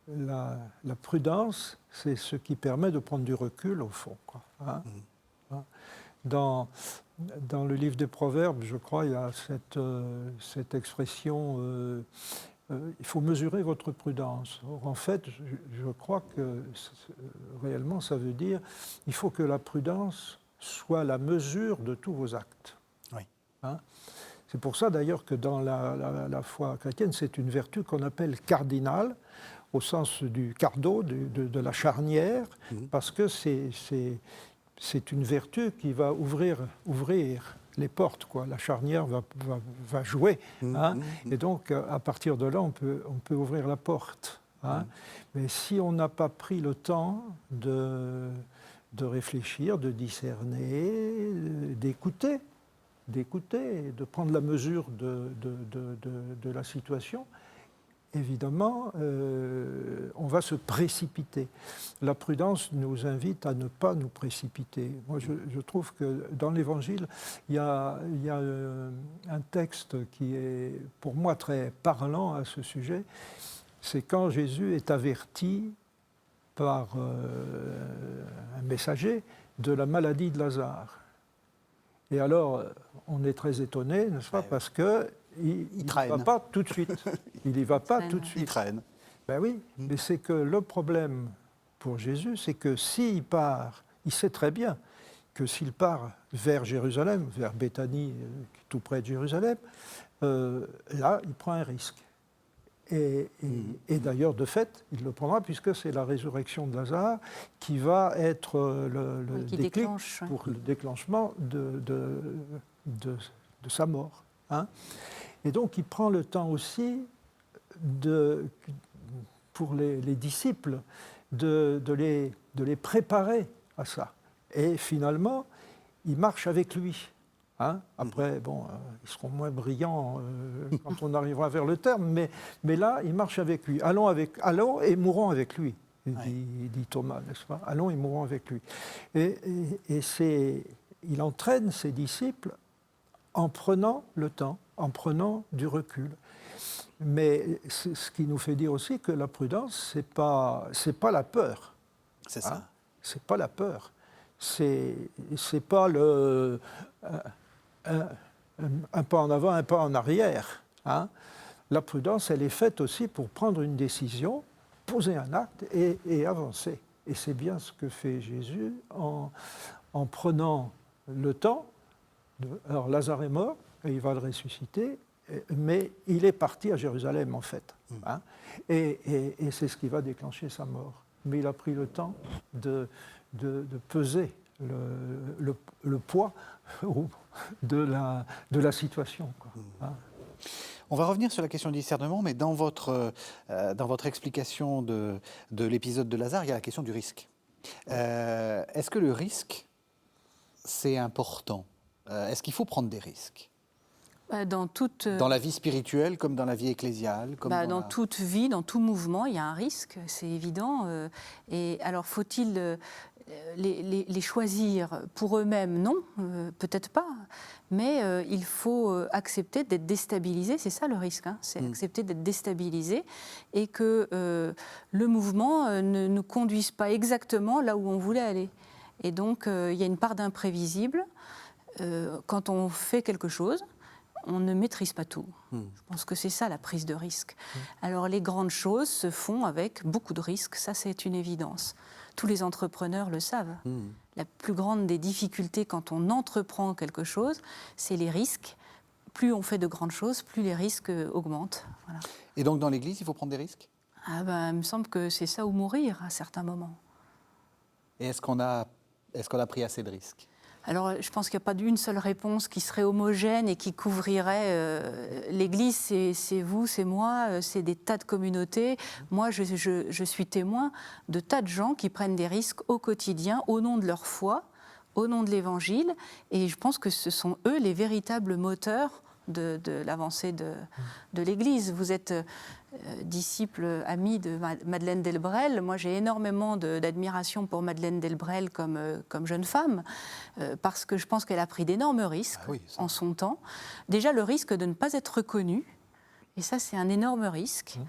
la prudence, c'est ce qui permet de prendre du recul, au fond. Quoi, hein. Dans le livre des Proverbes, je crois, il y a cette expression il faut mesurer votre prudence. Or, en fait, je crois que réellement, ça veut dire il faut que la prudence soit la mesure de tous vos actes. Oui. Hein? C'est pour ça d'ailleurs que dans la foi chrétienne, c'est une vertu qu'on appelle cardinale, au sens du cardo, de la charnière, parce que c'est une vertu qui va ouvrir les portes, quoi. La charnière va jouer. Hein? Et donc, à partir de là, on peut ouvrir la porte. Hein? Mais si on n'a pas pris le temps de réfléchir, de discerner, d'écouter, de prendre la mesure de la situation, évidemment, on va se précipiter. La prudence nous invite à ne pas nous précipiter. Moi, je trouve que dans l'Évangile, il y a un texte qui est, pour moi, très parlant à ce sujet. C'est quand Jésus est averti par un messager de la maladie de Lazare. Et alors, on est très étonné, n'est-ce pas, parce qu'il n'y va pas tout de suite. Il n'y va pas tout de suite. Il traîne. Ben oui, mais c'est que le problème pour Jésus, c'est que s'il part, il sait très bien que s'il part vers Jérusalem, vers Béthanie, tout près de Jérusalem, là, il prend un risque. Et d'ailleurs, de fait, il le prendra puisque c'est la résurrection de Lazare qui va être le déclic pour le déclenchement de sa mort. Hein. Et donc, il prend le temps aussi, pour les disciples, de les préparer à ça. Et finalement, il marche avec lui. Hein? Après, bon, ils seront moins brillants quand on arrivera vers le terme, mais là, il marche avec lui. Allons et mourons avec lui, dit Thomas, n'est-ce pas? Allons et mourons avec lui. Et il entraîne ses disciples en prenant le temps, en prenant du recul. Mais c'est ce qui nous fait dire aussi que la prudence, c'est pas la peur. C'est ça. Hein? C'est pas la peur. C'est pas un pas en avant, un pas en arrière. Hein? La prudence, elle est faite aussi pour prendre une décision, poser un acte et avancer. Et c'est bien ce que fait Jésus en prenant le temps. Alors Lazare est mort, et il va le ressusciter, mais il est parti à Jérusalem, en fait. Hein. Et c'est ce qui va déclencher sa mort. Mais il a pris le temps de peser le poids de la situation, quoi. Hein. On va revenir sur la question du discernement, mais dans votre explication de l'épisode de Lazare, il y a la question du risque. Est-ce que le risque, c'est important ? Est-ce qu'il faut prendre des risques ? Dans la vie spirituelle comme dans la vie ecclésiale dans toute vie, dans tout mouvement, il y a un risque, c'est évident. Et alors, faut-il les choisir pour eux-mêmes? Non, peut-être pas. Mais il faut accepter d'être déstabilisé, c'est ça le risque. Hein, c'est accepter d'être déstabilisé et que le mouvement ne nous conduise pas exactement là où on voulait aller. Et donc, il y a une part d'imprévisible. Quand on fait quelque chose, on ne maîtrise pas tout. Je pense que c'est ça la prise de risque. Alors les grandes choses se font avec beaucoup de risques, ça c'est une évidence. Tous les entrepreneurs le savent. La plus grande des difficultés quand on entreprend quelque chose, c'est les risques. Plus on fait de grandes choses, plus les risques augmentent. Voilà. Et donc dans l'Église, il faut prendre des risques ? Il me semble que c'est ça ou mourir à certains moments. Et est-ce qu'on a pris assez de risques ? Alors, je pense qu'il n'y a pas d'une seule réponse qui serait homogène et qui couvrirait l'Église, c'est vous, c'est moi, c'est des tas de communautés. Moi, je suis témoin de tas de gens qui prennent des risques au quotidien au nom de leur foi, au nom de l'Évangile, et je pense que ce sont eux les véritables moteurs de l'avancée de l'Église. Vous êtes disciple, ami de Madeleine Delbrel. Moi, j'ai énormément d'admiration pour Madeleine Delbrel comme jeune femme, parce que je pense qu'elle a pris d'énormes risques en son temps. Déjà, le risque de ne pas être reconnue, et ça, c'est un énorme risque,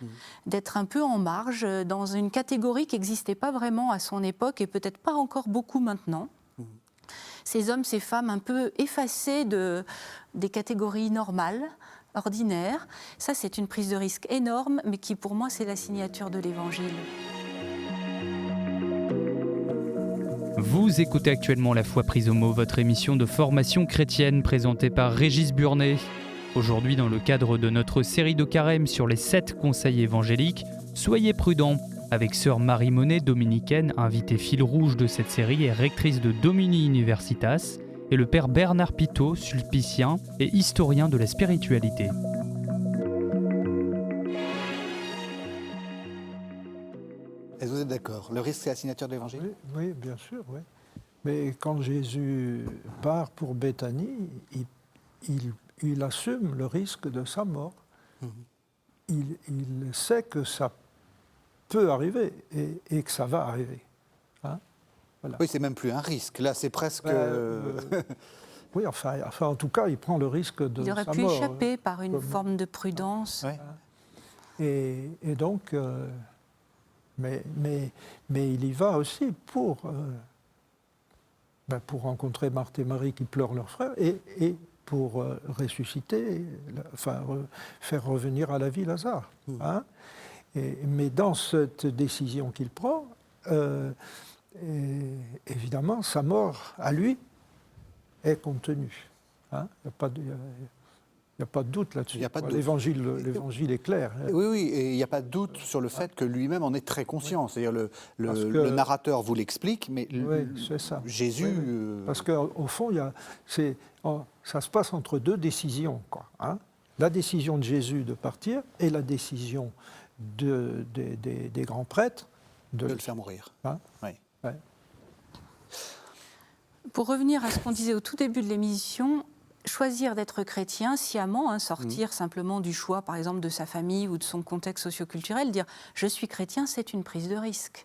d'être un peu en marge, dans une catégorie qui n'existait pas vraiment à son époque, et peut-être pas encore beaucoup maintenant. Ces hommes, ces femmes un peu effacés des catégories normales, ordinaires. Ça, c'est une prise de risque énorme, mais qui, pour moi, c'est la signature de l'Évangile. Vous écoutez actuellement La Foi prise au mot, votre émission de formation chrétienne présentée par Régis Burnet. Aujourd'hui, dans le cadre de notre série de carême sur les 7 conseils évangéliques, soyez prudents. Avec sœur Marie Monet, dominicaine, invitée fil rouge de cette série et rectrice de Domini Universitas, et le père Bernard Pitot, sulpicien et historien de la spiritualité. Est-ce que vous êtes d'accord ? Le risque, c'est la signature de l'Évangile ? Oui, bien sûr, oui. Mais quand Jésus part pour Béthanie, il assume le risque de sa mort. Il sait que ça peut arriver et que ça va arriver. Hein, voilà. Oui, c'est même plus un risque. Là, c'est presque... oui, enfin, en tout cas, il prend le risque de sa mort. Il aurait pu échapper par une forme de prudence. Et donc, mais il y va aussi pour rencontrer Marthe et Marie qui pleurent leur frère et pour ressusciter, faire revenir à la vie Lazare. Hein. Mais dans cette décision qu'il prend, évidemment, sa mort à lui est contenue. Hein. Il n'y a pas de doute là-dessus. L'évangile est clair. Oui, et il n'y a pas de doute sur le fait que lui-même en est très conscient. C'est-à-dire le narrateur vous l'explique, mais c'est ça. Jésus... Parce qu'au fond, ça se passe entre deux décisions, quoi, hein. La décision de Jésus de partir et la décision des grands prêtres de le faire mourir. Hein, oui. Ouais. Pour revenir à ce qu'on disait au tout début de l'émission, choisir d'être chrétien sciemment, sortir simplement du choix, par exemple, de sa famille ou de son contexte socioculturel, dire « je suis chrétien », c'est une prise de risque.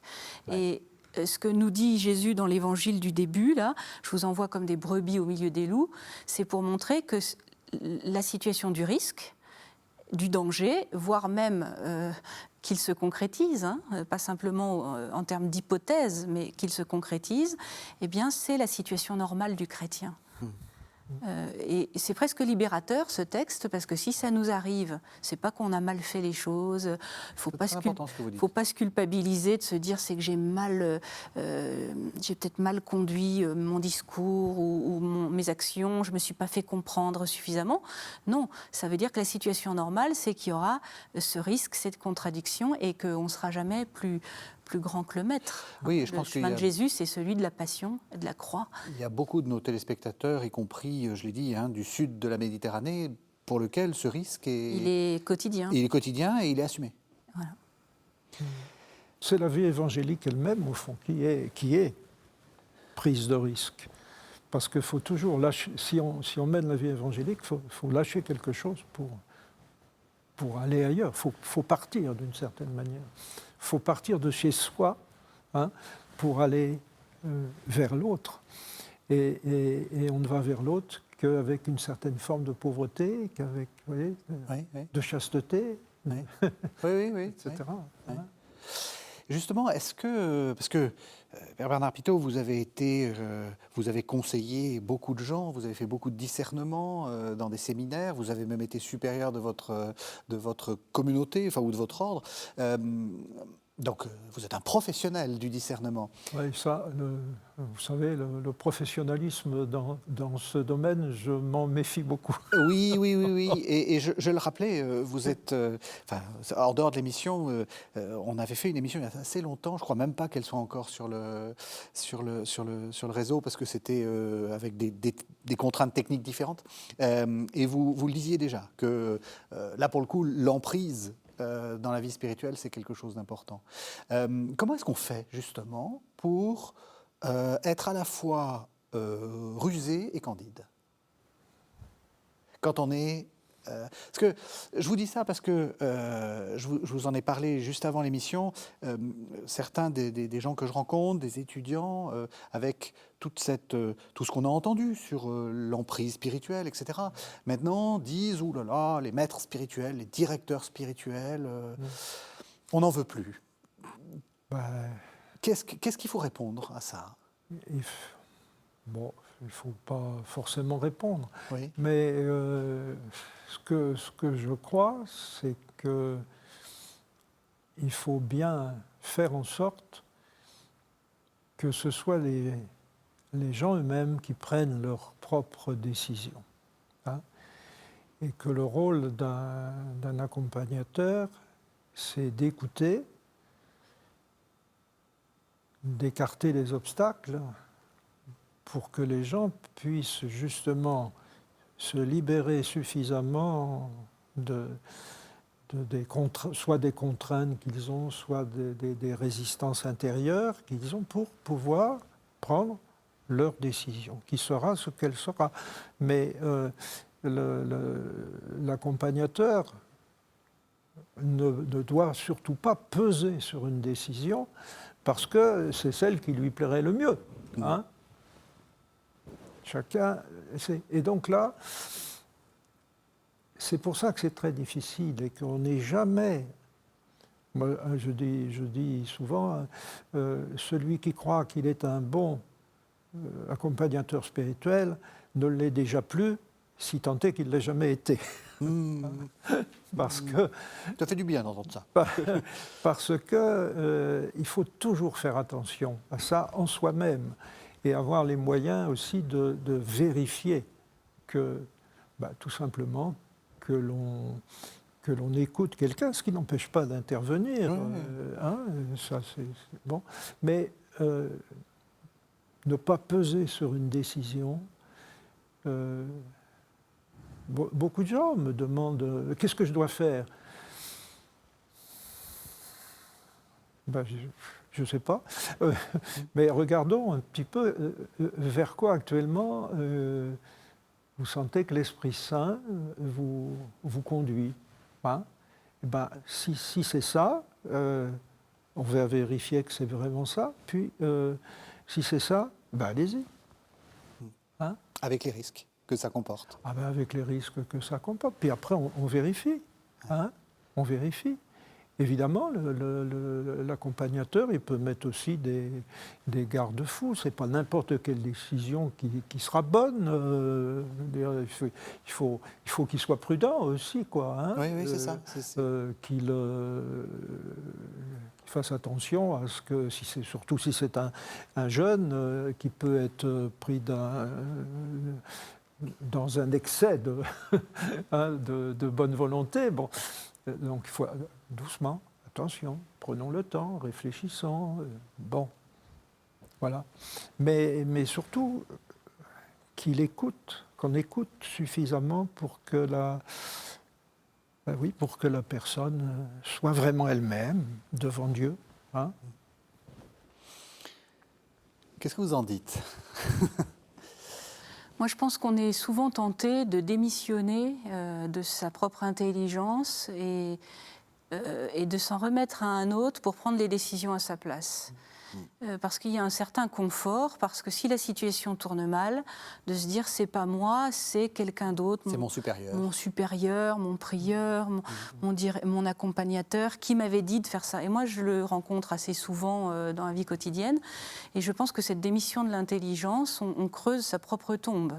Ouais. Et ce que nous dit Jésus dans l'évangile du début, là, je vous envoie comme des brebis au milieu des loups, c'est pour montrer que la situation du risque, du danger, voire même qu'il se concrétise, pas simplement en termes d'hypothèse, mais qu'il se concrétise, eh bien, c'est la situation normale du chrétien. Et c'est presque libérateur ce texte, parce que si ça nous arrive, c'est pas qu'on a mal fait les choses. Il faut pas se culpabiliser de se dire c'est que j'ai peut-être mal conduit mon discours ou mes actions, je me suis pas fait comprendre suffisamment. Non, ça veut dire que la situation normale, c'est qu'il y aura ce risque, cette contradiction, et qu'on sera jamais plus grand que le maître. Oui, je pense le chemin de Jésus, c'est celui de la passion, de la croix. Il y a beaucoup de nos téléspectateurs, y compris, je l'ai dit, du sud de la Méditerranée, pour lequel ce risque est... Il est quotidien. Il est quotidien et il est assumé. Voilà. C'est la vie évangélique elle-même, au fond, qui est prise de risque. Parce qu'il faut toujours lâcher, si on mène la vie évangélique, il faut lâcher quelque chose pour aller ailleurs. Il faut partir d'une certaine manière. Il faut partir de chez soi pour aller vers l'autre. Et on ne va vers l'autre qu'avec une certaine forme de pauvreté, qu'avec de chasteté, etc. Oui. Justement, est-ce que... Parce que, Père Bernard Pitot, vous avez conseillé beaucoup de gens, vous avez fait beaucoup de discernements dans des séminaires, vous avez même été supérieur de votre communauté, enfin, ou de votre ordre. Donc, vous êtes un professionnel du discernement. Oui, ça, vous savez, le professionnalisme dans ce domaine, je m'en méfie beaucoup. Oui. Et je le rappelais, vous êtes... hors dehors de l'émission, on avait fait une émission il y a assez longtemps, je ne crois même pas qu'elle soit encore sur le réseau, parce que c'était avec des contraintes techniques différentes. Et vous le disiez déjà, que là, pour le coup, l'emprise dans la vie spirituelle, c'est quelque chose d'important. Comment est-ce qu'on fait, justement, pour être à la fois rusé et candide ? Quand on est... parce que je vous dis ça parce que je vous en ai parlé juste avant l'émission. Certains des gens que je rencontre, des étudiants, avec tout ce qu'on a entendu sur l'emprise spirituelle, etc., maintenant disent « Ouh là là, les maîtres spirituels, les directeurs spirituels, on n'en veut plus ». Qu'est-ce qu'il faut répondre à ça ? Bon, il ne faut pas forcément répondre. Oui. Mais ce que je crois, c'est qu'il faut bien faire en sorte que ce soit les gens eux-mêmes qui prennent leurs propres décisions. Et que le rôle d'un accompagnateur, c'est d'écouter, d'écarter les obstacles, pour que les gens puissent justement se libérer suffisamment soit des contraintes qu'ils ont, soit des résistances intérieures qu'ils ont pour pouvoir prendre leur décision, qui sera ce qu'elle sera. Mais l'accompagnateur ne doit surtout pas peser sur une décision parce que c'est celle qui lui plairait le mieux. Chacun, et donc là, c'est pour ça que c'est très difficile et qu'on n'est jamais, moi, je dis souvent, celui qui croit qu'il est un bon accompagnateur spirituel ne l'est déjà plus, si tant est qu'il ne l'ait jamais été. Parce que... Ça fait du bien d'entendre ça. Parce qu'il faut toujours faire attention à ça en soi-même. Et avoir les moyens aussi de vérifier que, tout simplement, que l'on écoute quelqu'un, ce qui n'empêche pas d'intervenir. Ça, c'est bon. Mais ne pas peser sur une décision. Beaucoup de gens me demandent qu'est-ce que je dois faire. Je ne sais pas, mais regardons un petit peu vers quoi actuellement vous sentez que l'Esprit Saint vous conduit. Si c'est ça, on va vérifier que c'est vraiment ça, puis si c'est ça, allez-y. Avec les risques que ça comporte. Avec les risques que ça comporte. Puis après, on vérifie. On vérifie. évidemment, l'accompagnateur, il peut mettre aussi des garde-fous. Ce n'est pas n'importe quelle décision qui sera bonne. Il faut qu'il soit prudent aussi, quoi. Hein, oui, c'est ça. Qu'il fasse attention à ce que, surtout si c'est un jeune qui peut être pris dans un excès de bonne volonté. Bon. Donc il faut doucement, attention, prenons le temps, réfléchissons. Bon, voilà. Mais surtout qu'on écoute suffisamment pour que la personne soit vraiment elle-même devant Dieu. Hein. Qu'est-ce que vous en dites ? Moi, je pense qu'on est souvent tenté de démissionner de sa propre intelligence et de s'en remettre à un autre pour prendre les décisions à sa place. Parce qu'il y a un certain confort, parce que si la situation tourne mal, de se dire c'est pas moi, c'est quelqu'un d'autre. C'est mon supérieur. Mon supérieur, mon prieur, mon accompagnateur qui m'avait dit de faire ça. Et moi, je le rencontre assez souvent dans la vie quotidienne. Et je pense que cette démission de l'intelligence, on creuse sa propre tombe.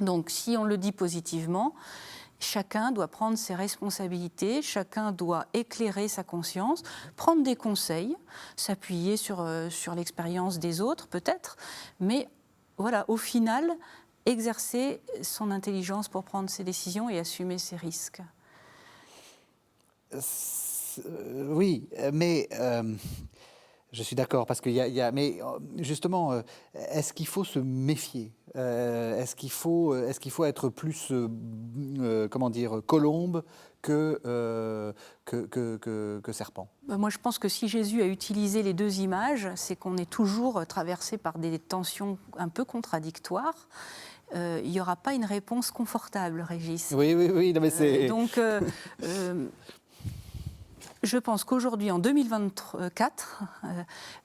Donc, si on le dit positivement, chacun doit prendre ses responsabilités, chacun doit éclairer sa conscience, prendre des conseils, s'appuyer sur l'expérience des autres peut-être, mais voilà, au final, exercer son intelligence pour prendre ses décisions et assumer ses risques. Oui, mais je suis d'accord, parce qu'il y a... Mais justement, est-ce qu'il faut se méfier ? Est-ce qu'il faut être plus, colombe que serpent ? Moi, je pense que si Jésus a utilisé les deux images, c'est qu'on est toujours traversé par des tensions un peu contradictoires. Il n'y aura pas une réponse confortable, Régis. Oui, non, mais c'est... Donc, je pense qu'aujourd'hui, en 2024,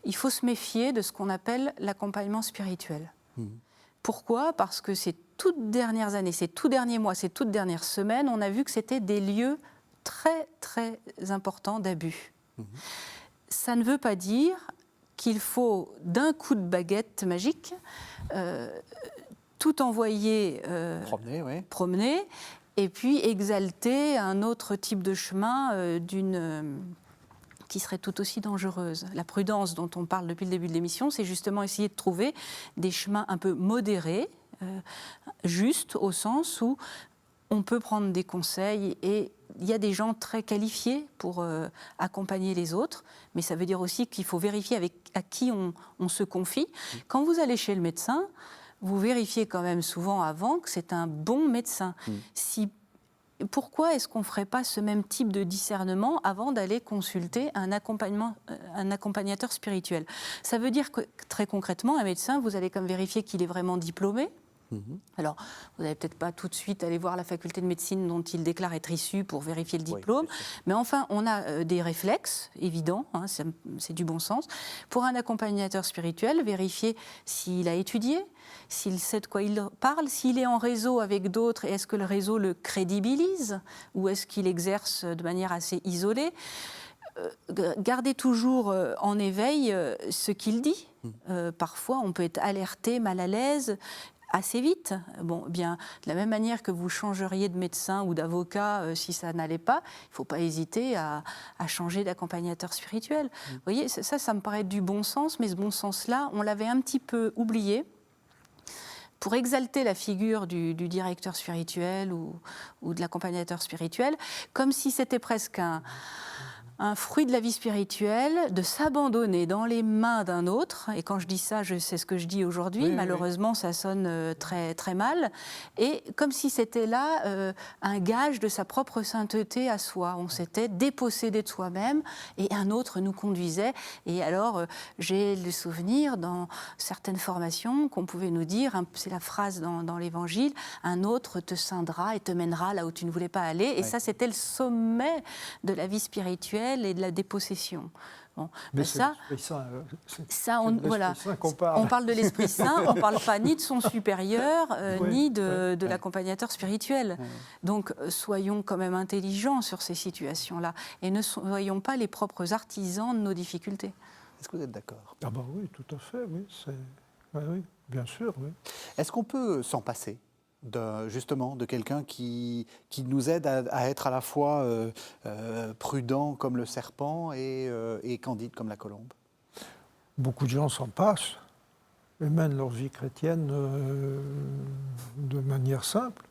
il faut se méfier de ce qu'on appelle l'accompagnement spirituel. Pourquoi ? Parce que ces toutes dernières années, ces tout derniers mois, ces toutes dernières semaines, on a vu que c'était des lieux très, très importants d'abus. Ça ne veut pas dire qu'il faut, d'un coup de baguette magique, tout envoyer promener, et puis exalter un autre type de chemin qui serait tout aussi dangereuse. La prudence dont on parle depuis le début de l'émission, c'est justement essayer de trouver des chemins un peu modérés, justes au sens où on peut prendre des conseils et il y a des gens très qualifiés pour accompagner les autres, mais ça veut dire aussi qu'il faut vérifier à qui on se confie. Quand vous allez chez le médecin, vous vérifiez quand même souvent avant que c'est un bon médecin. Pourquoi est-ce qu'on ne ferait pas ce même type de discernement avant d'aller consulter un accompagnateur spirituel ? Ça veut dire que, très concrètement, un médecin, vous allez comme vérifier qu'il est vraiment diplômé. Alors, vous n'allez peut-être pas tout de suite aller voir la faculté de médecine dont il déclare être issu pour vérifier le diplôme, mais enfin, on a des réflexes évidents, hein, c'est du bon sens. Pour un accompagnateur spirituel, vérifier s'il a étudié, s'il sait de quoi il parle, s'il est en réseau avec d'autres, et est-ce que le réseau le crédibilise, ou est-ce qu'il exerce de manière assez isolée. Gardez toujours en éveil ce qu'il dit. Parfois, on peut être alerté, mal à l'aise, assez vite. Bon, bien, de la même manière que vous changeriez de médecin ou d'avocat si ça n'allait pas, il ne faut pas hésiter à changer d'accompagnateur spirituel. Vous voyez, ça me paraît du bon sens, mais ce bon sens-là, on l'avait un petit peu oublié. Pour exalter la figure du directeur spirituel ou de l'accompagnateur spirituel, comme si c'était presque un fruit de la vie spirituelle, de s'abandonner dans les mains d'un autre. Et quand je dis ça, je sais ce que je dis aujourd'hui. Malheureusement, ça sonne très, très mal. Et comme si c'était là un gage de sa propre sainteté à soi. On s'était dépossédé de soi-même et un autre nous conduisait. Et alors, j'ai le souvenir dans certaines formations qu'on pouvait nous dire, c'est la phrase dans l'Évangile, un autre te ceindra et te mènera là où tu ne voulais pas aller. Et ça, c'était le sommet de la vie spirituelle sexuelle et de la dépossession. Bon, Mais ben c'est l'Esprit Saint. voilà. Saint qu'on parle. On parle de l'Esprit Saint, on ne parle pas ni de son supérieur, ni de oui. l'accompagnateur spirituel. Oui. Donc, soyons quand même intelligents sur ces situations-là et ne soyons pas les propres artisans de nos difficultés. Est-ce que vous êtes d'accord? Ah ben oui, tout à fait, oui. Oui, bien sûr, oui. Est-ce qu'on peut s'en passer justement de quelqu'un qui nous aide à être à la fois prudent comme le serpent et candide comme la colombe? Beaucoup de gens s'en passent et mènent leur vie chrétienne de manière simple,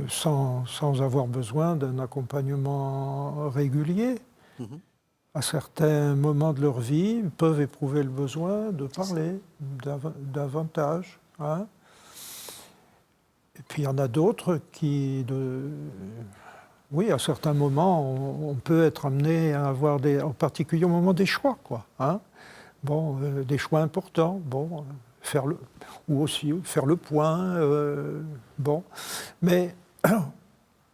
sans avoir besoin d'un accompagnement régulier. Mhm. À certains moments de leur vie, ils peuvent éprouver le besoin de parler davantage. Hein. Et puis il y en a d'autres qui, oui, à certains moments, on peut être amené à avoir en particulier au moment des choix, quoi. Hein. Bon, des choix importants, bon, ou aussi faire le point, bon, mais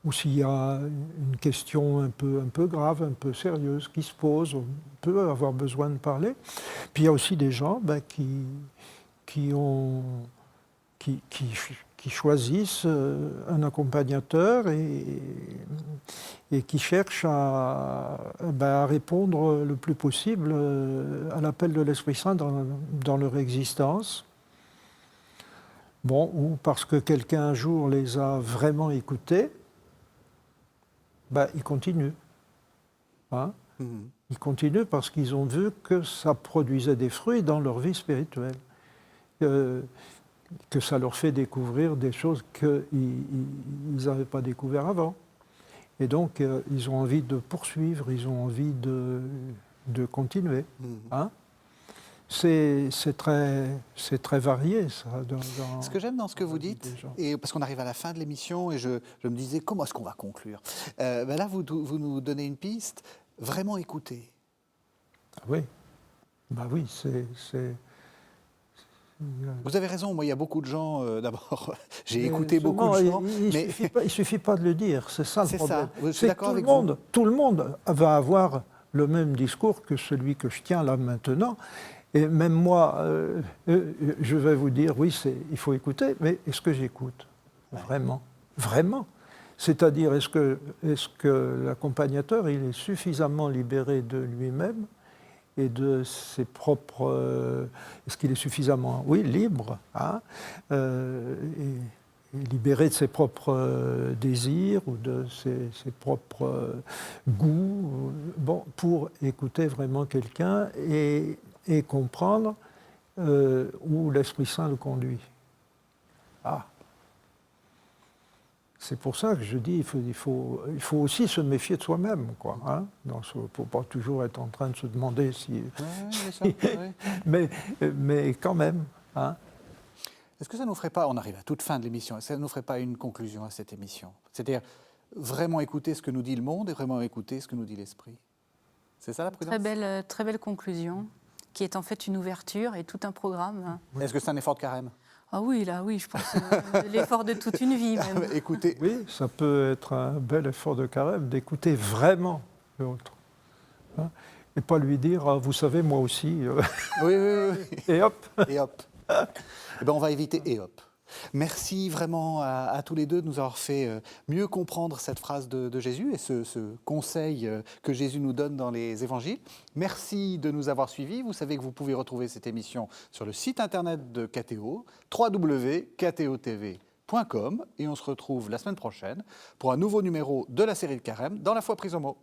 ou s'il y a une question un peu grave, un peu sérieuse qui se pose, on peut avoir besoin de parler. Puis il y a aussi des gens qui choisissent un accompagnateur et qui cherchent à répondre le plus possible à l'appel de l'Esprit Saint dans leur existence. Bon, ou parce que quelqu'un un jour les a vraiment écoutés, ils continuent. Hein? Mhm. Ils continuent parce qu'ils ont vu que ça produisait des fruits dans leur vie spirituelle. Que ça leur fait découvrir des choses qu'ils n'avaient pas découvert avant. Et donc, ils ont envie de poursuivre, ils ont envie de continuer. Mhm. Hein? C'est très varié, ça. Ce que j'aime dans ce que vous dites, et parce qu'on arrive à la fin de l'émission, et je me disais, comment est-ce qu'on va conclure? Là, vous nous donnez une piste, vraiment écouter. Ah oui, oui, c'est... Vous avez raison, moi il y a beaucoup de gens, d'abord, j'ai écouté beaucoup de gens. Il ne suffit pas de le dire, c'est ça le problème. Je suis d'accord avec vous. Tout le monde va avoir le même discours que celui que je tiens là maintenant. Et même moi, je vais vous dire, oui, il faut écouter, mais est-ce que j'écoute? Vraiment? Vraiment? C'est-à-dire, est-ce que l'accompagnateur, il est suffisamment libéré de lui-même et de ses propres... est-ce qu'il est suffisamment, libre, hein, et libéré de ses propres désirs ou de ses propres goûts, pour écouter vraiment quelqu'un et comprendre où l'Esprit Saint le conduit. C'est pour ça que je dis il faut aussi se méfier de soi-même, quoi. Hein. Il ne faut pas toujours être en train de se demander si... mais quand même. Hein. Est-ce que ça ne nous ferait pas, on arrive à toute fin de l'émission, ça ne nous ferait pas une conclusion à cette émission? C'est-à-dire vraiment écouter ce que nous dit le monde et vraiment écouter ce que nous dit l'Esprit. C'est ça la prudence? Très belle conclusion, qui est en fait une ouverture et tout un programme. Est-ce que c'est un effort de carême? Ah oui, là, oui, je pense l'effort de toute une vie même. Écoutez. Oui, ça peut être un bel effort de carême, d'écouter vraiment l'autre. Hein, et pas lui dire, vous savez, moi aussi. Oui. Et hop. Et hop. Eh ben, on va éviter et hop. Merci vraiment à tous les deux de nous avoir fait mieux comprendre cette phrase de Jésus et ce conseil que Jésus nous donne dans les évangiles. Merci de nous avoir suivis. Vous savez que vous pouvez retrouver cette émission sur le site internet de KTO, www.ktotv.com, et on se retrouve la semaine prochaine pour un nouveau numéro de la série de Carême dans la foi prise au mot.